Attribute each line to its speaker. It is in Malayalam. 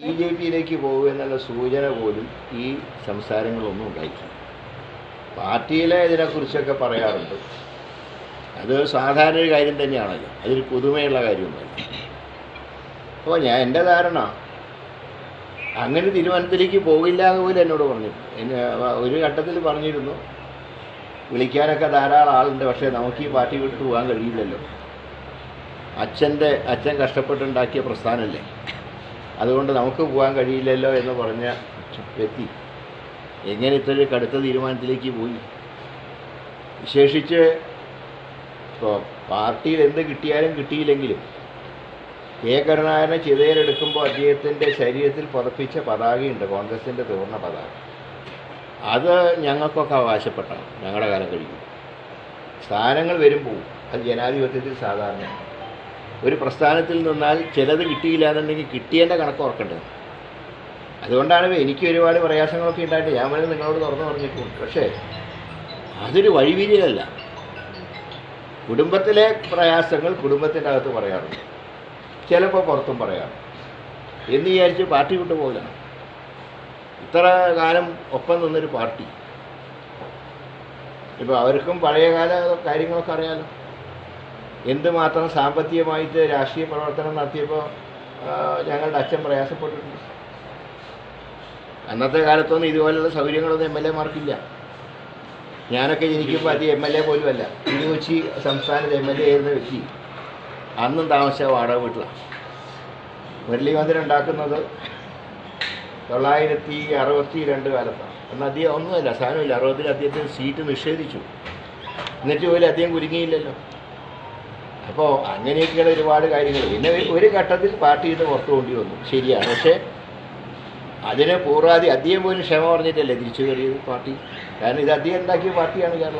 Speaker 1: BJPയിലേക്ക് പോകുമെന്നുള്ള സൂചന പോലും ഈ സംസാരങ്ങളൊന്നും ഉണ്ടായിട്ടില്ല. പാർട്ടിയിലെ ഇതിനെക്കുറിച്ചൊക്കെ പറയാറുണ്ട്. അത് സാധാരണ ഒരു കാര്യം തന്നെയാണല്ലോ, അതൊരു പുതുമയുള്ള കാര്യമൊന്നുമല്ല. അപ്പോൾ എൻ്റെ ധാരണ അങ്ങനെ തീരുമാനത്തിലേക്ക് പോകില്ല എന്ന് പോലും എന്നോട് പറഞ്ഞിരുന്നു. ഒരു ഘട്ടത്തിൽ പറഞ്ഞിരുന്നു, വിളിക്കാനൊക്കെ ധാരാളം ആളുണ്ട്, പക്ഷേ നമുക്ക് ഈ പാർട്ടി വിട്ട് പോകാൻ കഴിയില്ലല്ലോ, അച്ഛൻ കഷ്ടപ്പെട്ടുണ്ടാക്കിയ പ്രസ്ഥാനമല്ലേ, അതുകൊണ്ട് നമുക്ക് പോകാൻ കഴിയില്ലല്ലോ എന്ന് പറഞ്ഞ വ്യക്തി എങ്ങനെ ഇത്രയൊരു കടുത്ത തീരുമാനത്തിലേക്ക് പോയി? വിശേഷിച്ച് ഇപ്പോൾ പാർട്ടിയിൽ എന്ത് കിട്ടിയാലും കിട്ടിയില്ലെങ്കിലും കരുണാകരനെ ചിതയിലെടുക്കുമ്പോൾ അദ്ദേഹത്തിൻ്റെ ശരീരത്തിൽ പതപ്പിച്ച പതാകയുണ്ട്, കോൺഗ്രസിൻ്റെ ത്രിവർണ്ണ പതാക. അത് ഞങ്ങൾക്കൊക്കെ അവകാശപ്പെട്ടാണ്. ഞങ്ങളുടെ കാലം കഴിയും, സ്ഥാനങ്ങൾ വരും പോവും. അത് ജനാധിപത്യത്തിൽ സാധാരണ. ഒരു പ്രസ്ഥാനത്തിൽ നിന്നാൽ ചിലത് കിട്ടിയില്ല എന്നുണ്ടെങ്കിൽ കിട്ടിയതിൻ്റെ കണക്ക് ഓർക്കേണ്ടത്. അതുകൊണ്ടാണ് എനിക്ക് ഒരുപാട് പ്രയാസങ്ങളൊക്കെ ഉണ്ടായിട്ട് ഞാൻ വേണമെങ്കിൽ നിങ്ങളോട് തുറന്നു പറഞ്ഞിട്ടുണ്ട്. പക്ഷേ അതൊരു വഴിവിരിയലല്ല. കുടുംബത്തിലെ പ്രയാസങ്ങൾ കുടുംബത്തിൻ്റെ അകത്ത് പറയാറുണ്ട്, ചിലപ്പോൾ പുറത്തും പറയാറുണ്ട്. എന്ന് വിചാരിച്ച് പാർട്ടി വിട്ടു പോകില്ല. ഇത്ര കാലം ഒപ്പം നിന്നൊരു പാർട്ടി, ഇപ്പോൾ അവർക്കും പഴയകാല കാര്യങ്ങളൊക്കെ അറിയാലോ. എന്തുമാത്രം സാമ്പത്തികമായിട്ട് രാഷ്ട്രീയ പ്രവർത്തനം നടത്തിയപ്പോൾ ഞങ്ങളുടെ അച്ഛൻ പ്രയാസപ്പെട്ടിട്ടുണ്ട്. അന്നത്തെ കാലത്തൊന്നും ഇതുപോലുള്ള സൗകര്യങ്ങളൊന്നും MLA-മാർക്കില്ല. ഞാനൊക്കെ ജനിക്കുമ്പോൾ അത് MLA പോലുമല്ല, കൊച്ചി സംസ്ഥാനത്ത് MLA ആയിരുന്ന വ്യക്തി അന്നും താമസിച്ച വാടക വീട്ടിലാണ്. മുരളി മന്ദിരം ഉണ്ടാക്കുന്നത് 1962 കാലത്താണ്. എന്നാൽ അദ്ദേഹം ഒന്നുമല്ല, സാധനമില്ല. 60-ൽ അദ്ദേഹത്തിന് സീറ്റ് നിഷേധിച്ചു, എന്നിട്ട് പോലും അദ്ദേഹം കുരുങ്ങിയില്ലല്ലോ. അപ്പോൾ അങ്ങനെയൊക്കെയുള്ള ഒരുപാട് കാര്യങ്ങൾ. പിന്നെ ഒരു ഘട്ടത്തിൽ പാർട്ടിയിൽ നിന്ന് പുറത്തു കൊണ്ടി വന്നു, ശരിയാണ്. പക്ഷേ അതിനെ പൂർവാധി അദ്ദേഹം പോലും ക്ഷമ പറഞ്ഞിട്ടല്ലേ തിരിച്ചു കയറിയത് പാർട്ടി. കാരണം ഇത് അദ്ദേഹം ഉണ്ടാക്കിയ പാർട്ടിയാണ് കേരളം.